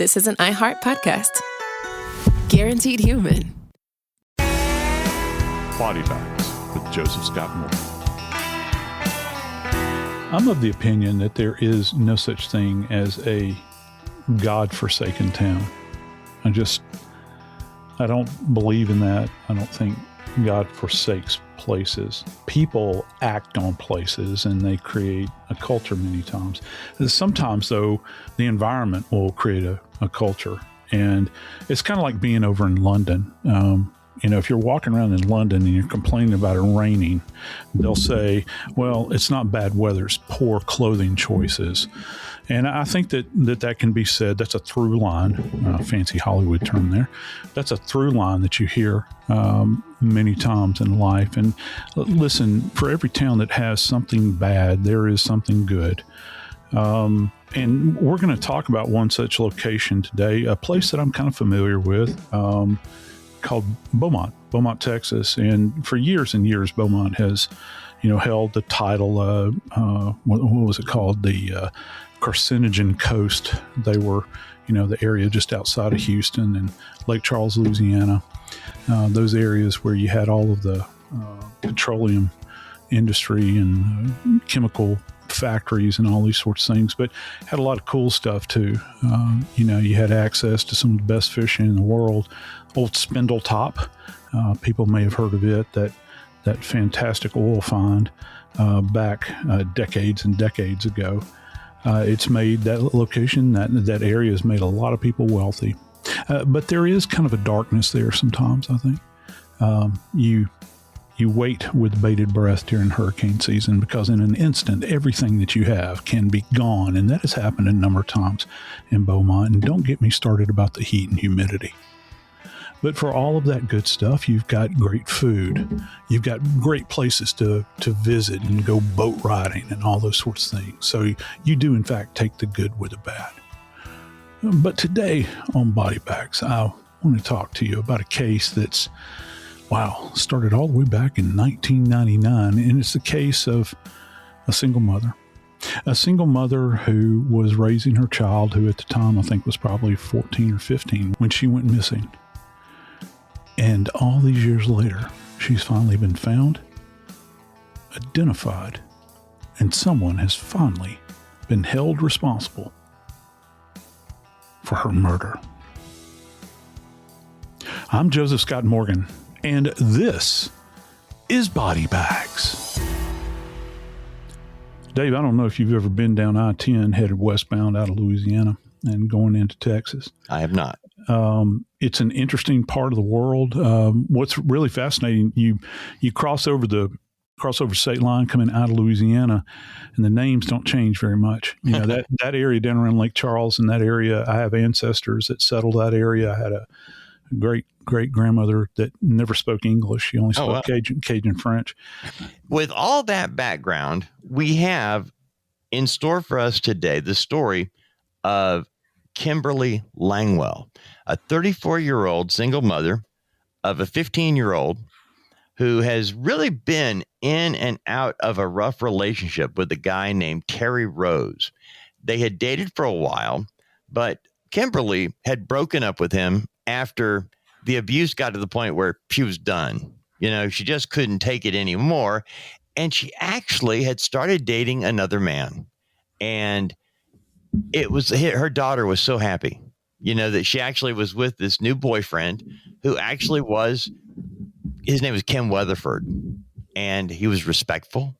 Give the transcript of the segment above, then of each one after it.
This is an iHeart podcast. Guaranteed human. Body Bags with Joseph Scott Moore. I'm of the opinion that there is no such thing as a God-forsaken town. I don't believe in that. I don't think God forsakes places. People act on places and they create a culture many times. Sometimes, though, the environment will create a culture. And it's kind of like being over in London. If you're walking around in London and you're complaining about it raining, they'll say, well, it's not bad weather, it's poor clothing choices. And I think that can be said. That's a through line, fancy Hollywood term there. That's a through line that you hear many times in life. And listen, for every town that has something bad, there is something good. And we're going to talk about one such location today, a place that I'm kind of familiar with, called Beaumont, Texas. And for years and years, Beaumont has, held the title, what was it called? The Carcinogen Coast. They were, the area just outside of Houston and Lake Charles, Louisiana. Those areas where you had all of the petroleum industry and chemical factories and all these sorts of things, but had a lot of cool stuff too. You had access to some of the best fishing in the world. Old Spindletop, people may have heard of it, that fantastic oil find back decades and decades ago. It's made that location, that area has made a lot of people wealthy. But there is kind of a darkness there sometimes, I think. You wait with bated breath during hurricane season because in an instant, everything that you have can be gone. And that has happened a number of times in Beaumont. And don't get me started about the heat and humidity. But for all of that good stuff, you've got great food. You've got great places to visit and go boat riding and all those sorts of things. So you do, in fact, take the good with the bad. But today on Body Bags, I want to talk to you about a case that's started all the way back in 1999, and it's the case of a single mother who was raising her child, who at the time I think was probably 14 or 15 when she went missing. And all these years later, she's finally been found, identified, and someone has finally been held responsible for her murder. I'm Joseph Scott Morgan, and this is Body Bags. Dave, I don't know if you've ever been down I-10 headed westbound out of Louisiana and going into Texas. I have not. It's an interesting part of the world. What's really fascinating, you cross over state line coming out of Louisiana, and the names don't change very much. That area down around Lake Charles, and that area, I have ancestors that settled that area. I had a great grandmother that never spoke English. She only spoke Cajun French. With all that background, we have in store for us today the story of Kimberly Langwell, a 34-year-old single mother of a 15-year-old who has really been in and out of a rough relationship with a guy named Terry Rose. They had dated for a while, but Kimberly had broken up with him after the abuse got to the point where she was done. She just couldn't take it anymore. And she actually had started dating another man. And her daughter was so happy, that she actually was with this new boyfriend who actually his name was Ken Weatherford. And he was respectful.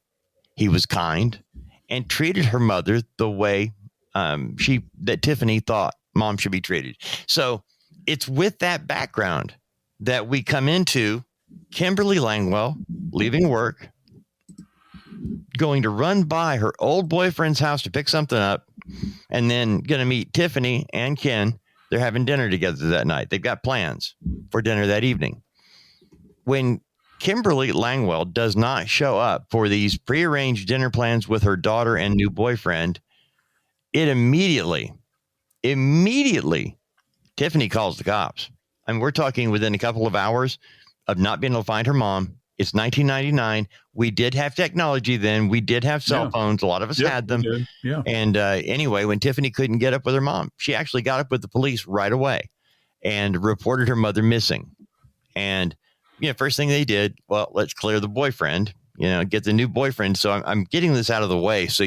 He was kind and treated her mother the way that Tiffani thought mom should be treated. So it's with that background that we come into Kimberly Langwell leaving work, going to run by her old boyfriend's house to pick something up, and then going to meet Tiffani and Ken. They're having dinner together that night. They've got plans for dinner that evening. When Kimberly Langwell does not show up for these prearranged dinner plans with her daughter and new boyfriend, it immediately, Tiffani calls the cops. And we're talking within a couple of hours of not being able to find her mom. It's 1999. We did have technology then. We did have cell phones. A lot of us had them. Yeah. And anyway, when Tiffani couldn't get up with her mom, she actually got up with the police right away and reported her mother missing. And, first thing they did, well, let's clear the boyfriend, get the new boyfriend. So I'm getting this out of the way so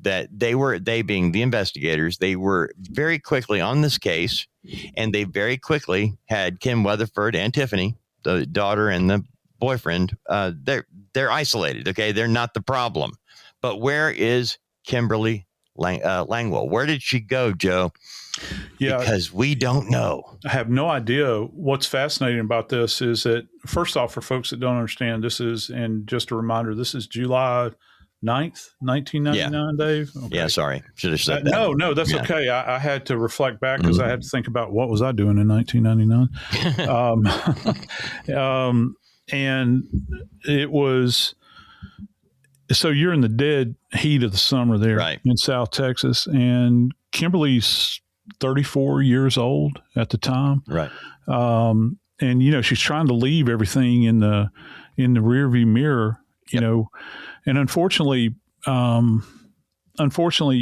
that they being the investigators, they were very quickly on this case, and they very quickly had Kim Weatherford and Tiffani, the daughter and the boyfriend, they're isolated. Okay. They're not the problem. But where is Kimberly Langwell? Where did she go, Joe? Yeah. Because we don't know. I have no idea. What's fascinating about this is that, first off, for folks that don't understand, and just a reminder, this is July 9th, 1999, Dave? Okay. Yeah, sorry. Should have said that. No, that's okay. I had to reflect back because I had to think about what was I doing in 1999. And it was, so you're in the dead heat of the summer there in South Texas, and Kimberly's 34 years old at the time. Right. And, she's trying to leave everything in the rearview mirror, and unfortunately,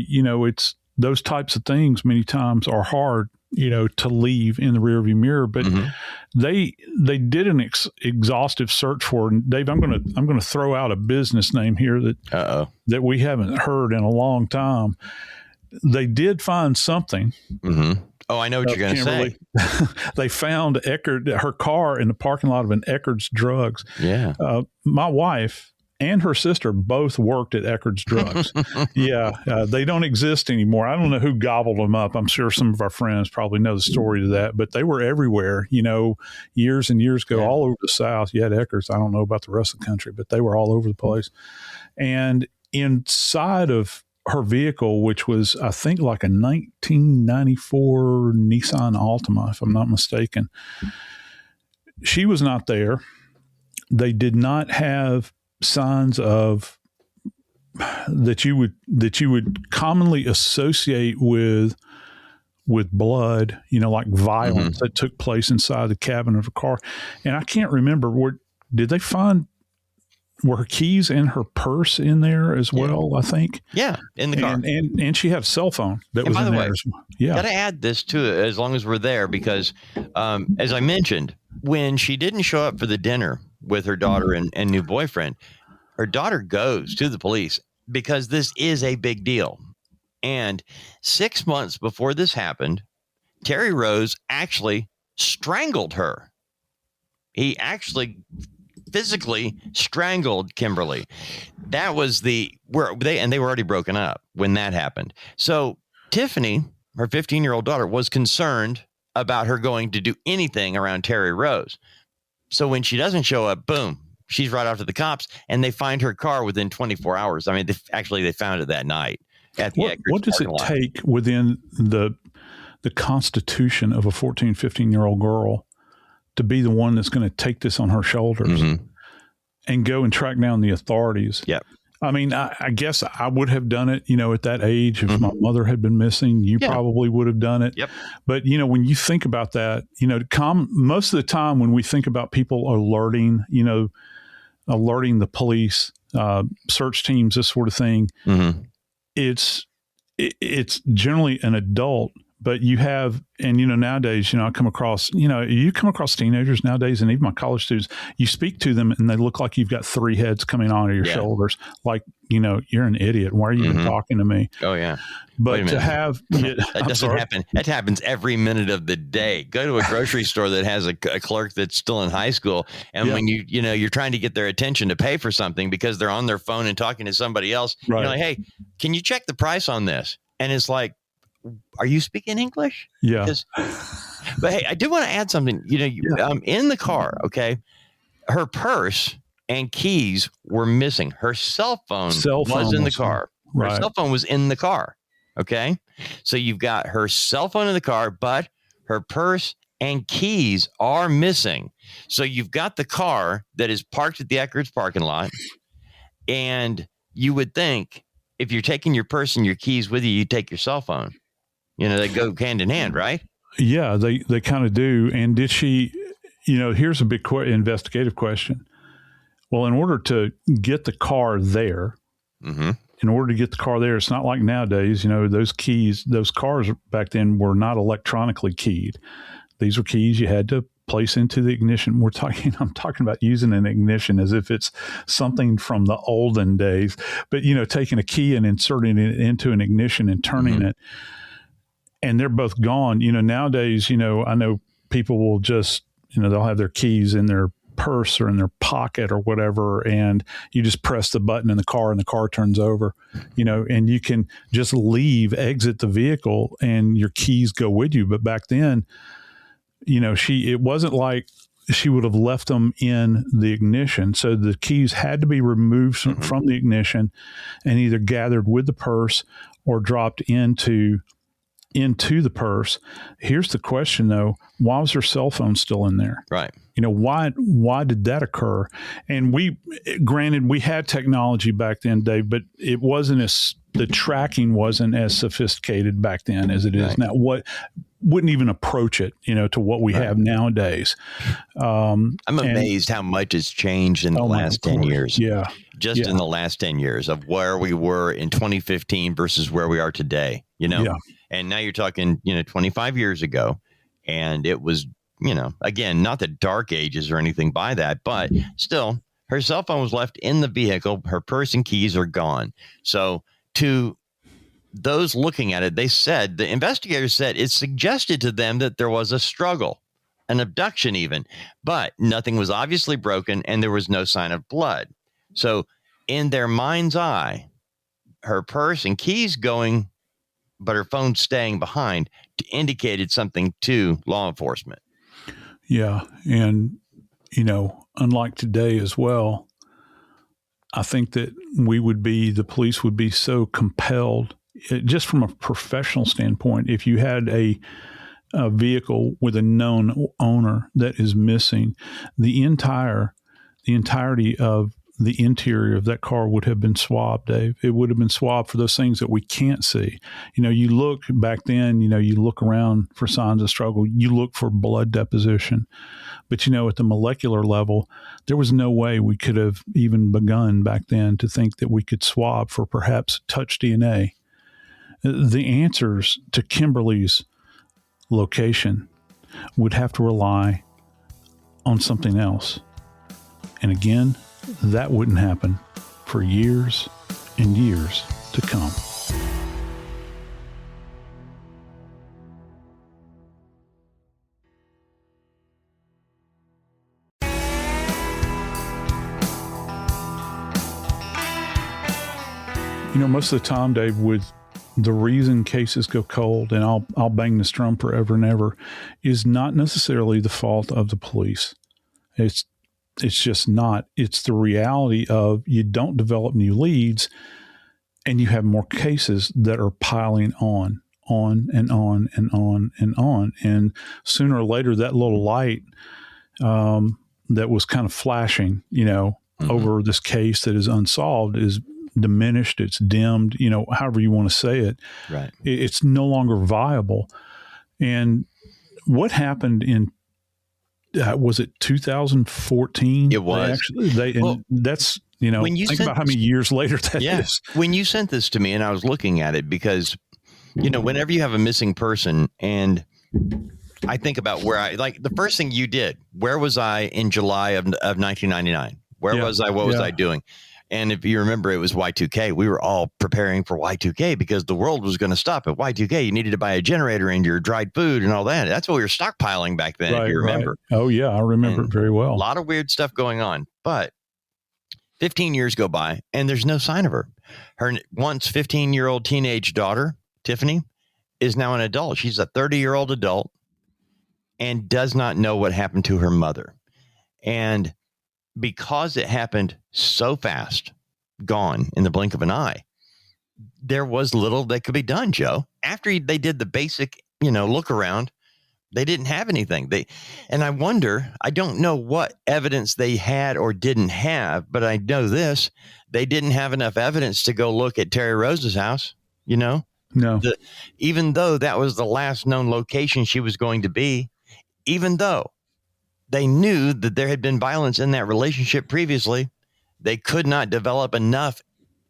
it's those types of things many times are hard, to leave in the rearview mirror. But they did an exhaustive search for. And Dave, I'm going to throw out a business name here that we haven't heard in a long time. They did find something. Mm-hmm. Oh, I know what you're going to say. They found her car in the parking lot of an Eckerds Drugs. Yeah. My wife and her sister both worked at Eckerds Drugs. They don't exist anymore. I don't know who gobbled them up. I'm sure some of our friends probably know the story to that, but they were everywhere, years and years ago, all over the South. You had Eckerds. I don't know about the rest of the country, but they were all over the place. And inside of her vehicle, which was, I think, like a 1994 Nissan Altima, if I'm not mistaken, she was not there. They did not have signs of that you would commonly associate with blood, like violence that took place inside the cabin of a car. And I can't remember, did they find, were her keys and her purse in there as well, I think? Yeah, in the car. And she had a cell phone that was in there as well. Yeah. Got to add this to it as long as we're there, because as I mentioned, when she didn't show up for the dinner with her daughter and new boyfriend, her daughter goes to the police because this is a big deal. And 6 months before this happened, Terry Rose actually strangled her. He actually physically strangled Kimberly. That was they were already broken up when that happened. So Tiffani, her 15-year-old daughter, was concerned about her going to do anything around Terry Rose. So when she doesn't show up, boom, she's right off to the cops, and they find her car within 24 hours. I mean, they found it that night at the Eckerds What does it take within the constitution of a 14, 15-year-old girl to be the one that's going to take this on her shoulders and go and track down the authorities? Yep. I mean, I guess I would have done it, at that age. If my mother had been missing, you probably would have done it. Yep. But, when you think about that, most of the time when we think about people alerting the police, search teams, this sort of thing, it's generally an adult. But you have, and nowadays, I come across, you come across teenagers nowadays, and even my college students, you speak to them and they look like you've got three heads coming on your shoulders. Like, you're an idiot. Why are you even talking to me? Oh, yeah. But to have that doesn't happen. That happens every minute of the day. Go to a grocery store that has a clerk that's still in high school. And when you're trying to get their attention to pay for something because they're on their phone and talking to somebody else, you're like, hey, can you check the price on this? And it's like, are you speaking English? Yeah. But hey, I do want to add something. In the car, okay, her purse and keys were missing. Her cell phone was in the car. Right. Her cell phone was in the car. Okay. So you've got her cell phone in the car, but her purse and keys are missing. So you've got the car that is parked at the Eckerds parking lot. And you would think if you're taking your purse and your keys with you, you take your cell phone. They go hand in hand, right? Yeah, they kind of do. And did she, here's a big investigative question. Well, in order to get the car there, it's not like nowadays, those keys, those cars back then were not electronically keyed. These were keys you had to place into the ignition. I'm talking about using an ignition as if it's something from the olden days, but taking a key and inserting it into an ignition and turning it, and they're both gone. Nowadays, I know people will just, they'll have their keys in their purse or in their pocket or whatever, and you just press the button in the car turns over, and you can just exit the vehicle and your keys go with you. But back then, it wasn't like she would have left them in the ignition. So the keys had to be removed from the ignition and either gathered with the purse or dropped into the purse. Here's the question, though. Why was her cell phone still in there? Right. Why did that occur? And granted, we had technology back then, Dave, but it wasn't the tracking wasn't as sophisticated back then as it is now. Wouldn't even approach it, to what we have nowadays. I'm amazed how much has changed in the last 10 years. Yeah. Just in the last 10 years of where we were in 2015 versus where we are today, Yeah. And now you're talking, 25 years ago. And it was, again, not the dark ages or anything by that, but still her cell phone was left in the vehicle. Her purse and keys are gone. So to those looking at it, the investigators said it suggested to them that there was a struggle, an abduction even, but nothing was obviously broken and there was no sign of blood. So in their mind's eye, her purse and keys going, but her phone staying behind indicated something to law enforcement. Yeah. And, unlike today as well, I think that the police would be so compelled, just from a professional standpoint, if you had a vehicle with a known owner that is missing, the entirety of the interior of that car would have been swabbed, Dave. It would have been swabbed for those things that we can't see. You look back then, you look around for signs of struggle, you look for blood deposition. But, at the molecular level, there was no way we could have even begun back then to think that we could swab for perhaps touch DNA. The answers to Kimberly's location would have to rely on something else. And again, that wouldn't happen for years and years to come. Most of the time, Dave, with the reason cases go cold, and I'll bang this drum forever and ever, is not necessarily the fault of the police. It's just not. It's the reality of you don't develop new leads and you have more cases that are piling on and on and on and on. And sooner or later, that little light that was kind of flashing, over this case that is unsolved is diminished, it's dimmed, however you want to say it. Right. It's no longer viable. And what happened in was it 2014? It was. That's, when you think about how many years later that is. When you sent this to me and I was looking at it because, whenever you have a missing person and I think about the first thing you did, where was I in July of 1999? Where was I? What was I doing? And if you remember, it was Y2K. We were all preparing for Y2K because the world was going to stop at Y2K. You needed to buy a generator and your dried food and all that. That's what we were stockpiling back then, if you remember. Right. Oh, yeah. I remember it very well. A lot of weird stuff going on. But 15 years go by and there's no sign of her. Her once 15-year-old teenage daughter, Tiffani, is now an adult. She's a 30-year-old adult and does not know what happened to her mother. And because it happened so fast, gone in the blink of an eye, there was little that could be done, Joe. After they did the basic, look around, they didn't have anything. And I wonder, I don't know what evidence they had or didn't have, but I know this, they didn't have enough evidence to go look at Terry Rose's house, No. Even though that was the last known location she was going to be, even though they knew that there had been violence in that relationship previously, they could not develop enough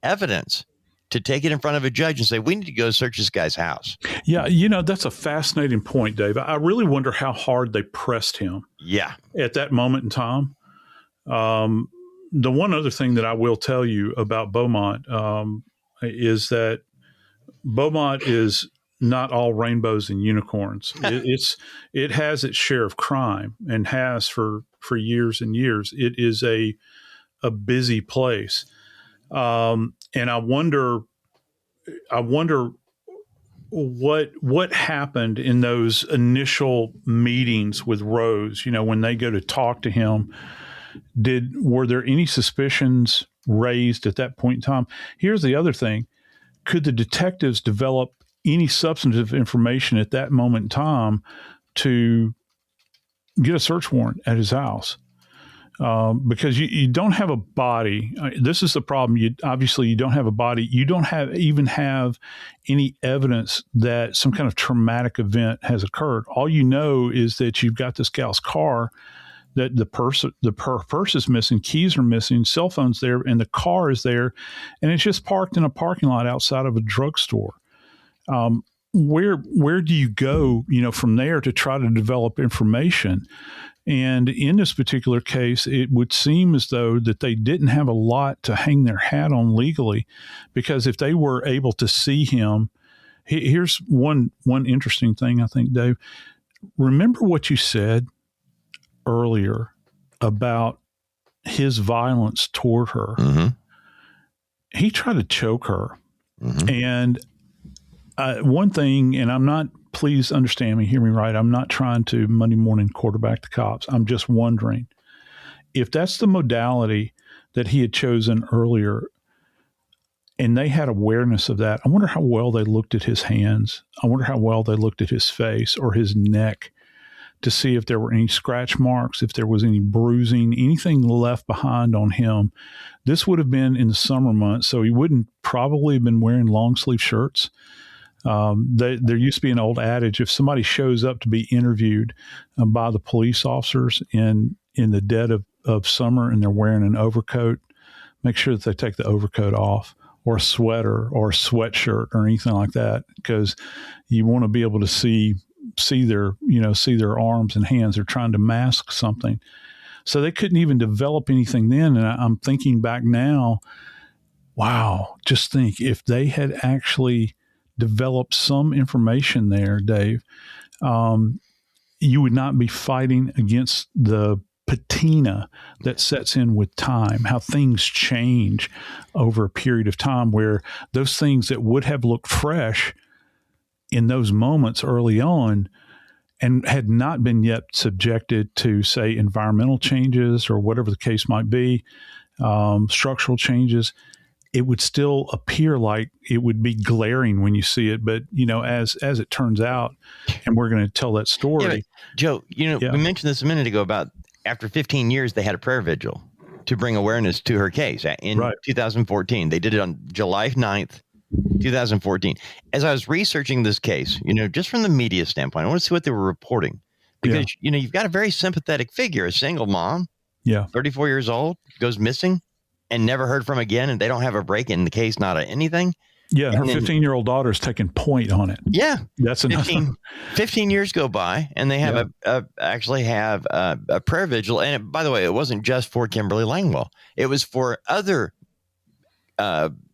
evidence to take it in front of a judge and say, we need to go search this guy's house. Yeah, that's a fascinating point, Dave. I really wonder how hard they pressed him. Yeah. At that moment in time. The one other thing that I will tell you about Beaumont is that Beaumont is not all rainbows and unicorns. It has its share of crime and has for years and years. It is a busy place, and I wonder what happened in those initial meetings with Rose. When they go to talk to him, were there any suspicions raised at that point in time? Here's the other thing. Could the detectives develop any substantive information at that moment in time to get a search warrant at his house? Because you don't have a body. This is the problem. You don't have a body. You don't even have any evidence that some kind of traumatic event has occurred. All you know is that you've got this gal's car, that the purse is missing, keys are missing, cell phone's there, and the car is there, and it's just parked in a parking lot outside of a drugstore. Where do you go, from there to try to develop information? And in this particular case, it would seem as though that they didn't have a lot to hang their hat on legally, because if they were able to see him, here's one interesting thing, I think, Dave. Remember what you said earlier about his violence toward her. Mm-hmm. He tried to choke her. Mm-hmm. And one thing, and please understand me, hear me right, I'm not trying to Monday morning quarterback the cops. I'm just wondering if that's the modality that he had chosen earlier and they had awareness of that. I wonder how well they looked at his hands. I wonder how well they looked at his face or his neck to see if there were any scratch marks, if there was any bruising, anything left behind on him. This would have been in the summer months, so he wouldn't probably have been wearing long sleeve shirts. There used to be an old adage: if somebody shows up to be interviewed by the police officers in the dead of summer and they're wearing an overcoat, make sure that they take the overcoat off, or a sweater or a sweatshirt or anything like that, because you want to be able to see their arms and hands. They're trying to mask something. So they couldn't even develop anything then. And I'm thinking back now, wow, just think if they had actually developed some information there, Dave, you would not be fighting against the patina that sets in with time, how things change over a period of time, where those things that would have looked fresh in those moments early on and had not been yet subjected to, say, environmental changes or whatever the case might be, structural changes, it would still appear like it would be glaring when you see it. But, as it turns out, and we're going to tell that story. Yeah, Joe, we mentioned this a minute ago about after 15 years, they had a prayer vigil to bring awareness to her case in 2014. They did it on July 9th, 2014. As I was researching this case, just from the media standpoint, I want to see what they were reporting, because, you've got a very sympathetic figure, a single mom, 34 years old, goes missing and never heard from again. And they don't have a break in the case, not anything. Yeah. And her 15-year-old daughter's taking point on it. Yeah. That's 15 years go by and they have actually have a prayer vigil. And by the way, it wasn't just for Kimberly Langwell. It was for other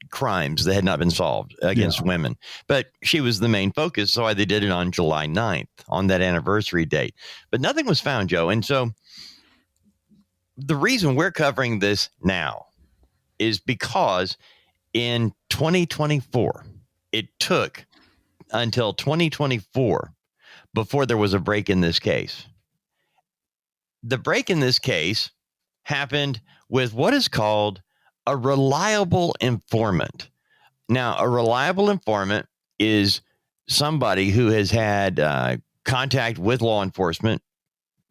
crimes that had not been solved against women, but she was the main focus. So they did it on July 9th, on that anniversary date, but nothing was found, Joe. And so the reason we're covering this now is because in 2024, it took until 2024 before there was a break in this case. The break in this case happened with what is called a reliable informant. Now, a reliable informant is somebody who has had contact with law enforcement.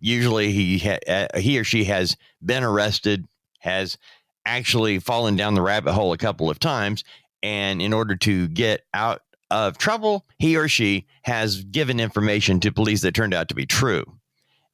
Usually he or she has been arrested, has actually fallen down the rabbit hole a couple of times. And in order to get out of trouble, he or she has given information to police that turned out to be true.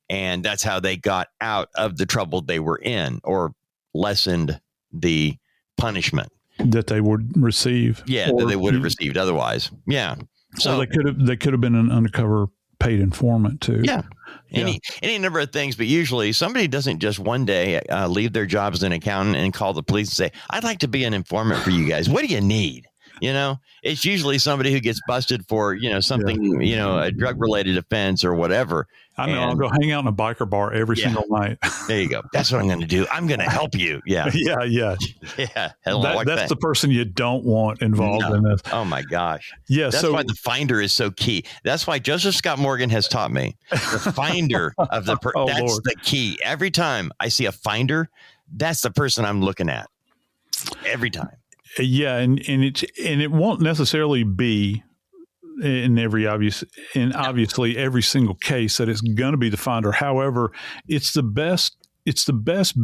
And that's how they got out of the trouble they were in, or lessened the punishment that they would receive. Yeah, that they would have received otherwise. Yeah. So they could have been an undercover paid informant too. Yeah. Any number of things, but usually somebody doesn't just one day leave their job as an accountant and call the police and say, I'd like to be an informant for you guys. What do you need? It's usually somebody who gets busted for, something, a drug related offense or whatever. I know. I'll go hang out in a biker bar every single night. There you go. That's what I'm going to do. I'm going to help you. Yeah. Yeah. That's the person you don't want involved in this. Oh my gosh. Yeah. That's why the finder is so key. That's why Joseph Scott Morgan has taught me the finder of the that's the key. Every time I see a finder, that's the person I'm looking at every time. Yeah. And it won't necessarily be obviously every single case that it's going to be the finder. However, it's the best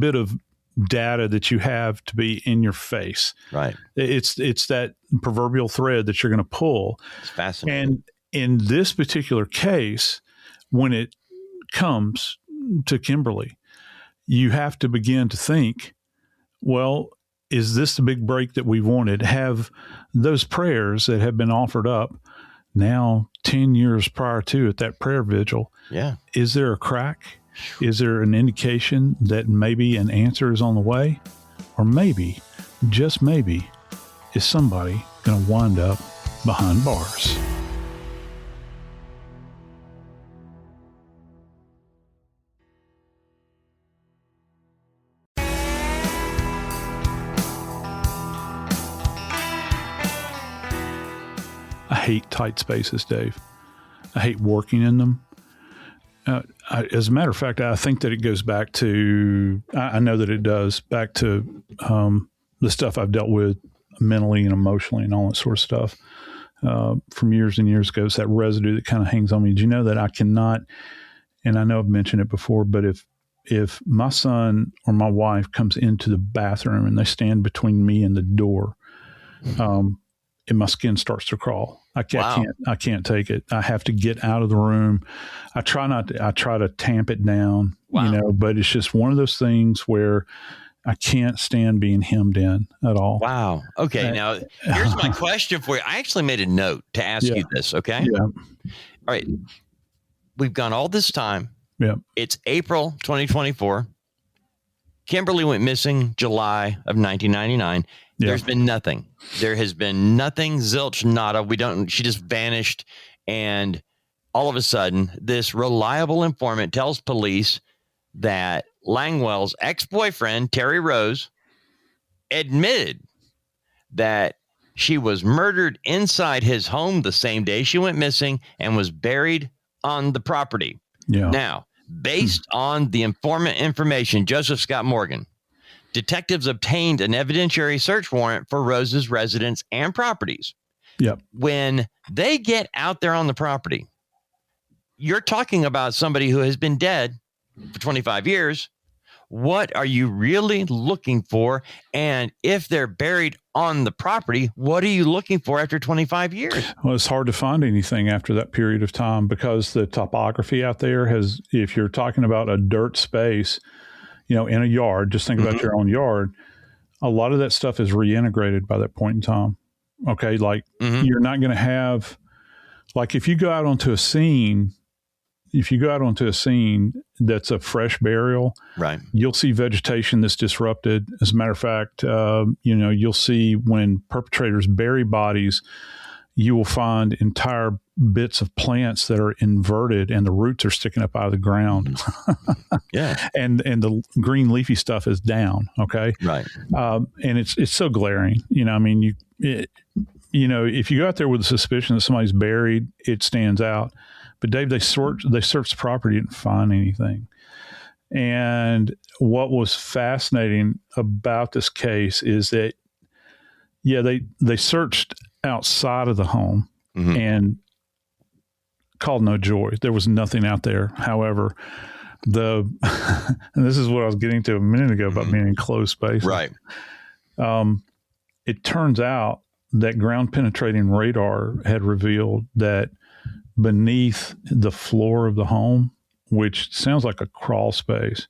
bit of data that you have to be in your face. Right. It's that proverbial thread that you're going to pull. It's fascinating. And in this particular case, when it comes to Kimberly, you have to begin to think, well, is this the big break that we wanted? Have those prayers that have been offered up now 10 years prior to at that prayer vigil, is there a crack? Is there an indication that maybe an answer is on the way? Or maybe, just maybe, is somebody going to wind up behind bars? I hate tight spaces, Dave. I hate working in them. As a matter of fact, I think that it goes back to, I know that it does, back to the stuff I've dealt with mentally and emotionally and all that sort of stuff from years and years ago. It's that residue that kind of hangs on me. Did you know that I cannot, and I know I've mentioned it before, but if my son or my wife comes into the bathroom and they stand between me and the door, and my skin starts to crawl. I can't take it. I have to get out of the room. I try to tamp it down, but it's just one of those things where I can't stand being hemmed in at all. Wow. Okay. Now here's my question for you. I actually made a note to ask you this. Okay. Yeah. All right. We've gone all this time. Yeah. It's April 2024. Kimberly went missing July of 1999. Yeah. There's been nothing. There has been nothing, zilch, nada. She just vanished. And all of a sudden, this reliable informant tells police that Langwell's ex-boyfriend, Terry Rose, admitted that she was murdered inside his home the same day she went missing and was buried on the property. Yeah. Now, based on the informant information, Joseph Scott Morgan, detectives obtained an evidentiary search warrant for Rose's residence and properties. Yep. When they get out there on the property, you're talking about somebody who has been dead for 25 years. What are you really looking for? And if they're buried on the property, what are you looking for after 25 years? Well, it's hard to find anything after that period of time because the topography out there if you're talking about a dirt space, in a yard, just think about your own yard. A lot of that stuff is reintegrated by that point in time. Okay. Like you're not going to have, like if you go out onto a scene that's a fresh burial, right, you'll see vegetation that's disrupted. As a matter of fact, you'll see when perpetrators bury bodies, you will find entire bits of plants that are inverted and the roots are sticking up out of the ground. Yeah. And the green leafy stuff is down. Okay. Right. And it's so glaring, if you go out there with a suspicion that somebody's buried, it stands out. But Dave, they searched the property and didn't find anything. And what was fascinating about this case is that, they searched outside of the home and called no joy. There was nothing out there. However, and this is what I was getting to a minute ago about being in closed space. Right. It turns out that ground penetrating radar had revealed that beneath the floor of the home, which sounds like a crawl space,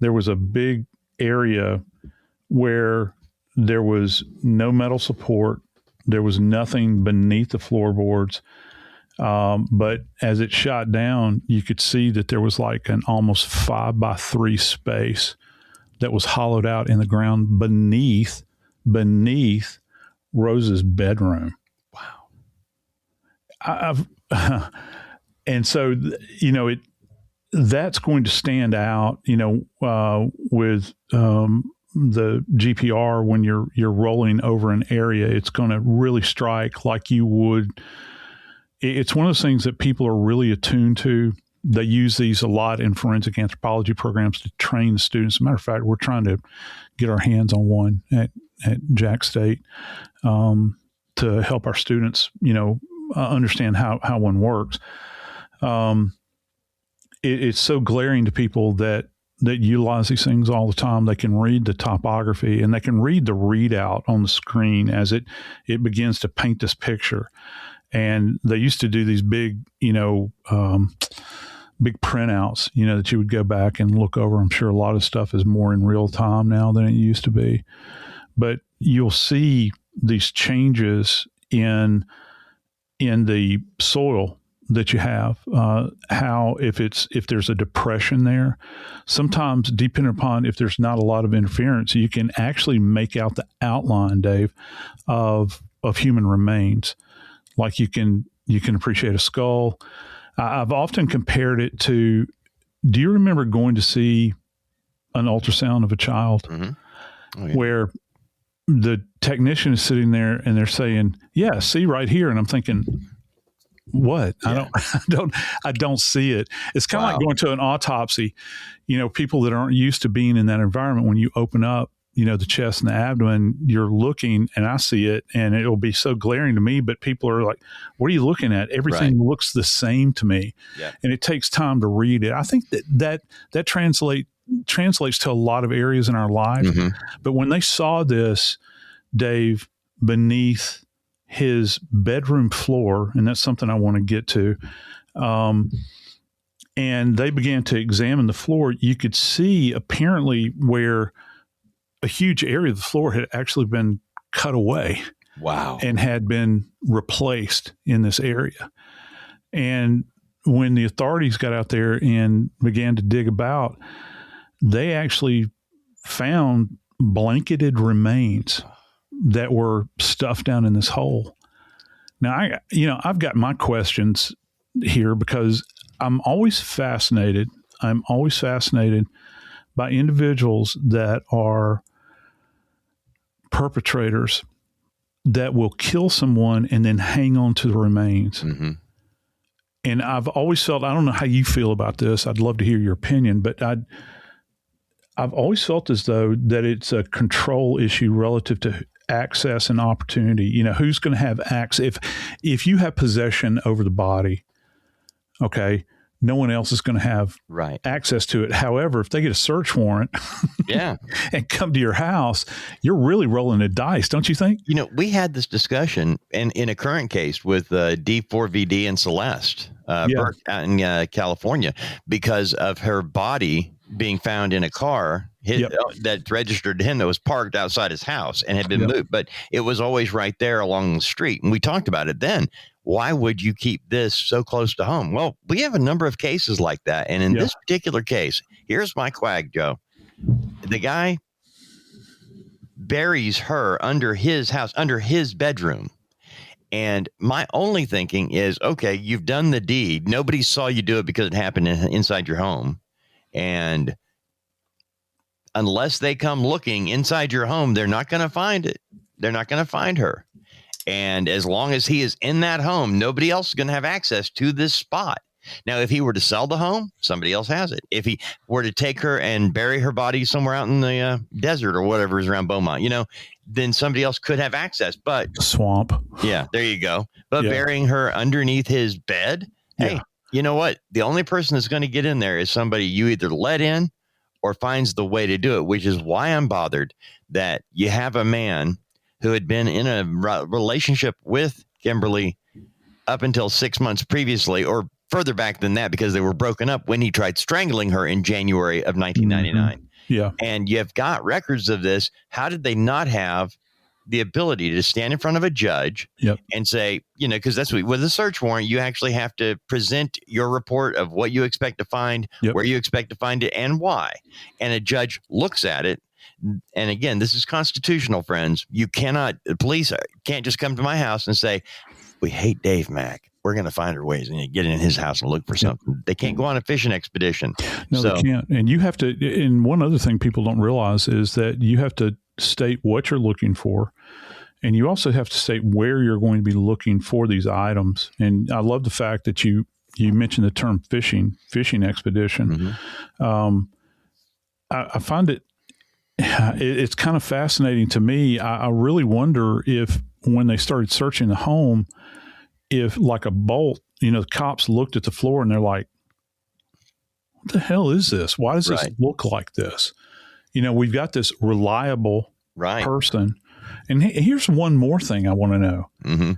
there was a big area where there was no metal support. There was nothing beneath the floorboards. But as it shot down, you could see that there was like an almost 5x3 space that was hollowed out in the ground beneath Rose's bedroom. Wow. And so, that's going to stand out, with the GPR when you're rolling over an area. It's going to really strike like you would. It's one of those things that people are really attuned to. They use these a lot in forensic anthropology programs to train the students. As a matter of fact, we're trying to get our hands on one at Jack State to help our students, understand how one works. It's so glaring to people that utilize these things all the time. They can read the topography and they can read the readout on the screen as it begins to paint this picture. And they used to do these big, big printouts, that you would go back and look over. I'm sure a lot of stuff is more in real time now than it used to be. But you'll see these changes in the soil that you have, how if there's a depression there, sometimes depending upon if there's not a lot of interference, you can actually make out the outline, Dave, of human remains. Like you can appreciate a skull. I've often compared it to, do you remember going to see an ultrasound of a child where the technician is sitting there and they're saying, yeah, see right here. And I'm thinking, what? Yeah. I don't see it. It's kind of like going to an autopsy. People that aren't used to being in that environment, when you open up, the chest and the abdomen, you're looking, and I see it, and it'll be so glaring to me, but people are like, what are you looking at? Everything looks the same to me. Yeah. And it takes time to read it. I think that translates to a lot of areas in our life. Mm-hmm. But when they saw this, Dave, beneath his bedroom floor, and that's something I want to get to, and they began to examine the floor, you could see apparently where a huge area of the floor had actually been cut away. Wow. And had been replaced in this area. And when the authorities got out there and began to dig about, they actually found blanketed remains that were stuffed down in this hole. Now, I've got my questions here because I'm always fascinated by individuals that are perpetrators that will kill someone and then hang on to the remains. Mm-hmm. And I've always felt, I don't know how you feel about this. I'd love to hear your opinion, but I've always felt as though that it's a control issue relative to access and opportunity. Who's going to have access? If you have possession over the body, okay, no one else is going to have access to it. However, if they get a search warrant and come to your house, you're really rolling the dice, don't you think? We had this discussion in a current case with D4VD and Celeste Burke out in California because of her body being found in a car that registered to him that was parked outside his house and had been moved. But it was always right there along the street. And we talked about it then. Why would you keep this so close to home? Well, we have a number of cases like that. And in this particular case, here's my quag, Joe. The guy buries her under his house, under his bedroom. And my only thinking is, okay, you've done the deed. Nobody saw you do it because it happened inside your home. And unless they come looking inside your home, they're not going to find it. They're not going to find her. And as long as he is in that home, nobody else is going to have access to this spot. Now, if he were to sell the home, somebody else has it. If he were to take her and bury her body somewhere out in the desert or whatever is around Beaumont, then somebody else could have access. But swamp. Yeah, there you go. But burying her underneath his bed, hey, you know what? The only person that's going to get in there is somebody you either let in or finds the way to do it, which is why I'm bothered that you have a man who had been in a relationship with Kimberly up until 6 months previously, or further back than that, because they were broken up when he tried strangling her in January of 1999. Mm-hmm. Yeah. And you've got records of this. How did they not have the ability to stand in front of a judge Yep. and say, because that's what, with a search warrant, you actually have to present your report of what you expect to find, Yep. where you expect to find it, and why. And a judge looks at it. And again, this is constitutional, friends. The police can't just come to my house and say, we hate Dave Mack. We're going to find our ways and get in his house and look for something. They can't go on a fishing expedition. No, they can't. And you have to, and one other thing people don't realize is that you have to state what you're looking for. And you also have to state where you're going to be looking for these items. And I love the fact that you mentioned the term fishing expedition. Mm-hmm. I find it's kind of fascinating to me. I really wonder if when they started searching the home, if like a bolt, the cops looked at the floor and they're like, what the hell is this? Why does this look like this? We've got this reliable person. And here's one more thing I want to know. Mm-hmm.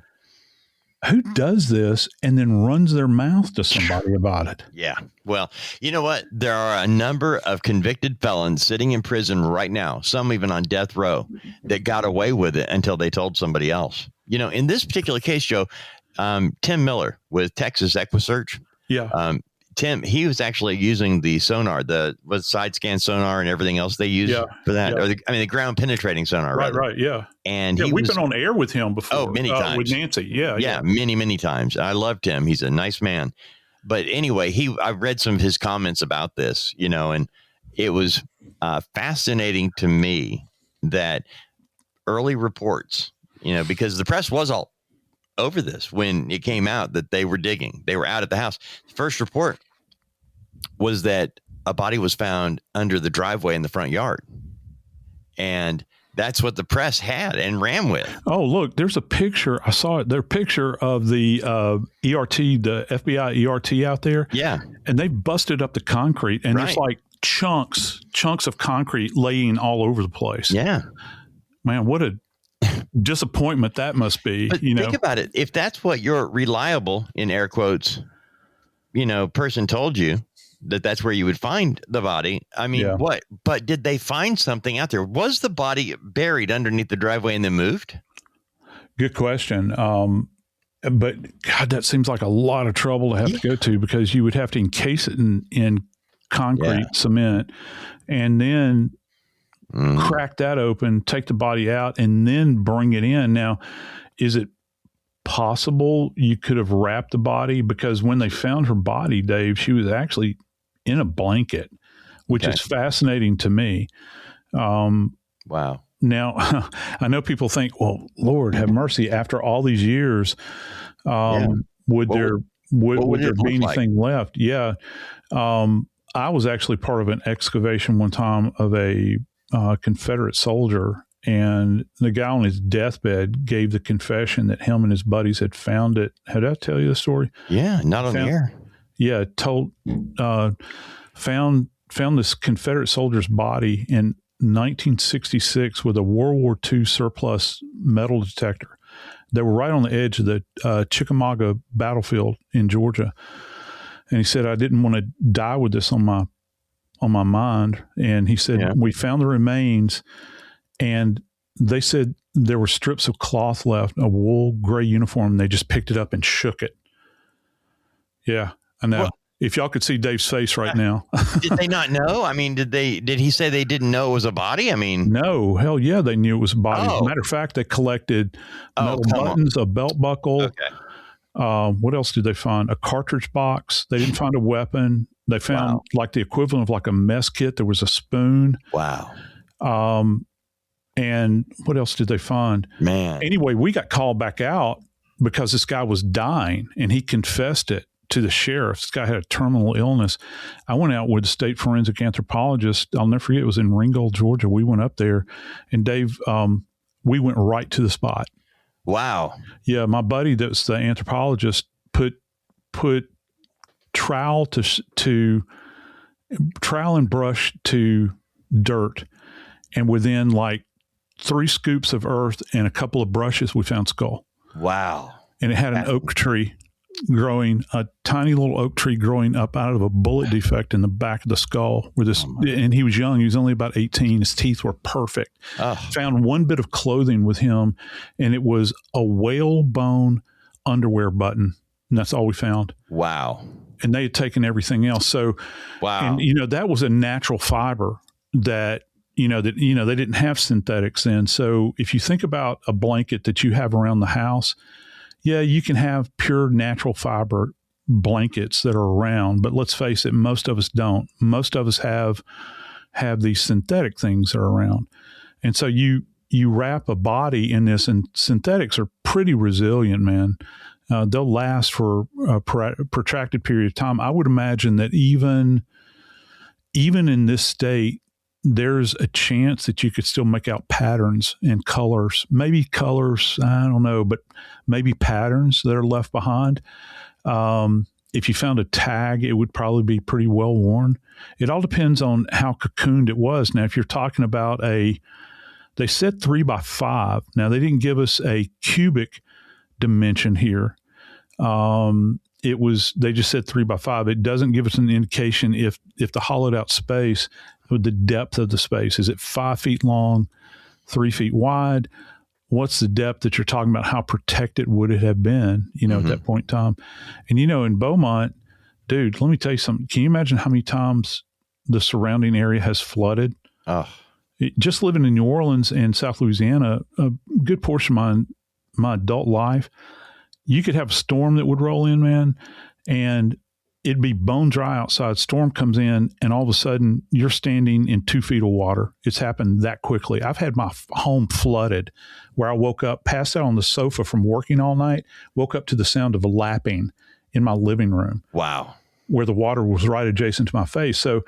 Who does this and then runs their mouth to somebody about it? Yeah. Well, you know what? There are a number of convicted felons sitting in prison right now, some even on death row, that got away with it until they told somebody else. In this particular case, Joe, Tim Miller with Texas EquiSearch. Yeah. Tim, he was actually using the sonar, the side scan sonar and everything else they use for that. Yeah. Or the ground penetrating sonar. Right. Yeah. And we've been on air with him before. Oh, many times. With Nancy. Yeah. Many, many times. I loved him. He's a nice man. But anyway, I read some of his comments about this, and it was fascinating to me that early reports, because the press was all over this when it came out that they were digging. They were out at the house. The first report was that a body was found under the driveway in the front yard. And that's what the press had and ran with. Oh, look, there's a picture. I saw it. There's a picture of the ERT, the FBI ERT out there. Yeah. And they busted up the concrete and there's like chunks of concrete laying all over the place. Yeah. Man, what a disappointment that must be. But think about it. If that's what your reliable, in air quotes, person told you, that's where you would find the body. I mean, what? But did they find something out there? Was the body buried underneath the driveway and then moved? Good question. But God, that seems like a lot of trouble to have to go to, because you would have to encase it in concrete, cement, and then crack that open, take the body out, and then bring it in. Now, is it possible you could have wrapped the body? Because when they found her body, Dave, she was actually in a blanket, which is fascinating to me. Wow. Now, I know people think, well, Lord have mercy, after all these years, would there be anything left? Yeah. I was actually part of an excavation one time of a Confederate soldier, and the guy on his deathbed gave the confession that him and his buddies had found it. Had I tell you the story? Yeah, not on the air. Yeah, found this Confederate soldier's body in 1966 with a World War II surplus metal detector. They were right on the edge of the Chickamauga battlefield in Georgia, and he said, "I didn't want to die with this on my mind." And he said, "We found the remains, and they said there were strips of cloth left, a wool gray uniform. And they just picked it up and shook it." Yeah, I know. Well, if y'all could see Dave's face right now. Did they not know? I mean, did he say they didn't know it was a body? I mean, no, hell yeah, they knew it was a body. As a matter of fact, they collected metal buttons, a belt buckle. Okay. What else did they find? A cartridge box. They didn't find a weapon. They found like the equivalent of like a mess kit. There was a spoon. Wow. And what else did they find? Man. Anyway, we got called back out because this guy was dying and he confessed it to the sheriff. This guy had a terminal illness. I went out with a state forensic anthropologist. I'll never forget. It was in Ringgold, Georgia. We went up there, and Dave, we went right to the spot. Wow. Yeah. My buddy that was the anthropologist put trowel and brush to dirt. And within like 3 scoops of earth and a couple of brushes, we found skull. Wow. And it had an oak tree growing, a tiny little oak tree growing up out of a bullet defect in the back of the skull. And he was young. He was only about 18. His teeth were perfect. Found one bit of clothing with him, and it was a whalebone underwear button. And that's all we found. Wow. And they had taken everything else. So, wow. And, that was a natural fiber that they didn't have synthetics then. So if you think about a blanket that you have around the house, yeah, you can have pure natural fiber blankets that are around, but let's face it, most of us don't. Most of us have these synthetic things that are around. And so you wrap a body in this, and synthetics are pretty resilient, man. They'll last for a protracted period of time. I would imagine that even in this state, there's a chance that you could still make out patterns and colors, maybe colors, I don't know, but maybe patterns that are left behind. If you found a tag, it would probably be pretty well worn. It all depends on how cocooned it was. Now, if you're talking about they said 3x5. Now, they didn't give us a cubic dimension here. They just said 3x5. It doesn't give us an indication if the hollowed out space, with the depth of the space, is it 5 feet long, 3 feet wide? What's the depth that you're talking about? How protected would it have been, at that point in time? And, in Beaumont, dude, let me tell you something. Can you imagine how many times the surrounding area has flooded? Just living in New Orleans and South Louisiana, a good portion of my adult life, you could have a storm that would roll in, man, and it'd be bone dry outside. Storm comes in, and all of a sudden you're standing in 2 feet of water. It's happened that quickly. I've had my home flooded where I woke up, passed out on the sofa from working all night, woke up to the sound of a lapping in my living room. Wow. Where the water was right adjacent to my face. So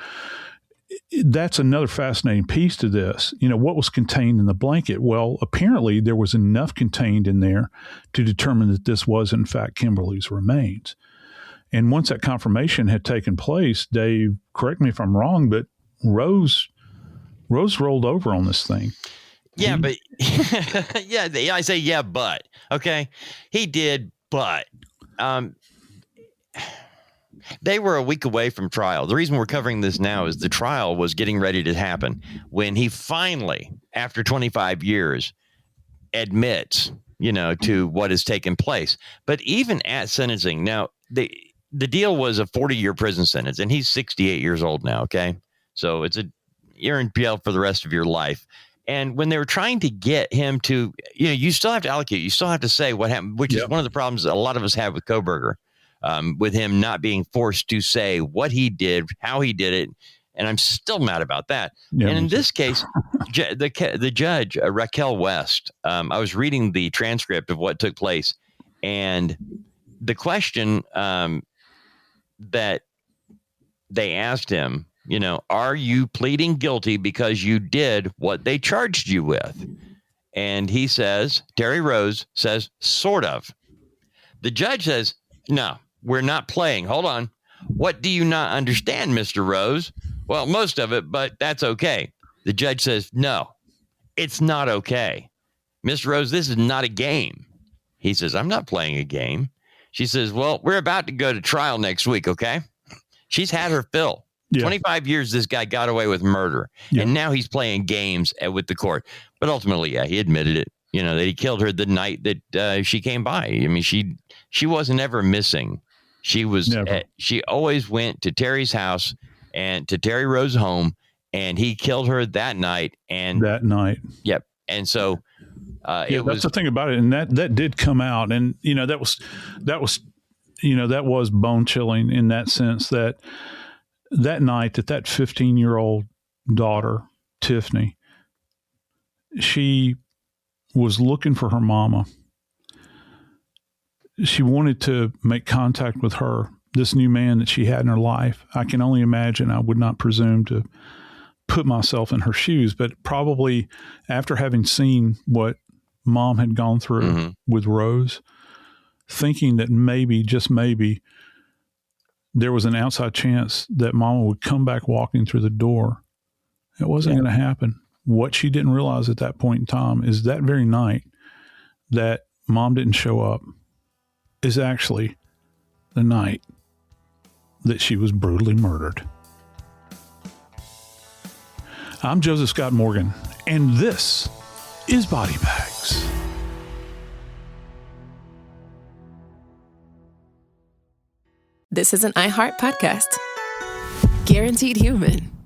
that's another fascinating piece to this. What was contained in the blanket? Well, apparently there was enough contained in there to determine that this was, in fact, Kimberly's remains. And once that confirmation had taken place, Dave, correct me if I'm wrong, but Rose rolled over on this thing. Yeah, but I say, yeah, but okay, he did, but they were a week away from trial. The reason we're covering this now is the trial was getting ready to happen when he finally, after 25 years, admits, to what has taken place. But even at sentencing, now the deal was a 40-year prison sentence, and he's 68 years old now. Okay. So you're in jail for the rest of your life. And when they were trying to get him to, you still have to allocate, you still have to say what happened, which is one of the problems that a lot of us have with Kohberger, with him not being forced to say what he did, how he did it. And I'm still mad about that. Yeah, and in this case, the judge, Raquel West, I was reading the transcript of what took place, and the question that they asked him, are you pleading guilty because you did what they charged you with? And he says, Terry Rose says, sort of. The judge says, no, we're not playing. Hold on. What do you not understand, Mr. Rose? Well, most of it, but that's okay. The judge says, no, it's not okay. Mr. Rose, this is not a game. He says, I'm not playing a game. She says, well, we're about to go to trial next week, okay? She's had her fill. Yeah. 25 years, this guy got away with murder, and now he's playing games with the court. But ultimately, he admitted it, that he killed her the night that she came by. I mean, she wasn't ever missing. She was. She always went to Terry's house and to Terry Rose's home, and he killed her that night. Yep. And so that's the thing about it. And that did come out, and that was bone chilling in that sense that night that 15-year-old daughter, Tiffani, she was looking for her mama. She wanted to make contact with her, this new man that she had in her life. I can only imagine. I would not presume to put myself in her shoes, but probably after having seen what mom had gone through with Rose, thinking that maybe, just maybe, there was an outside chance that mama would come back walking through the door. It wasn't going to happen. What she didn't realize at that point in time is that very night that mom didn't show up is actually the night that she was brutally murdered. I'm Joseph Scott Morgan, and this is Body Bags. This is an iHeart podcast. Guaranteed human.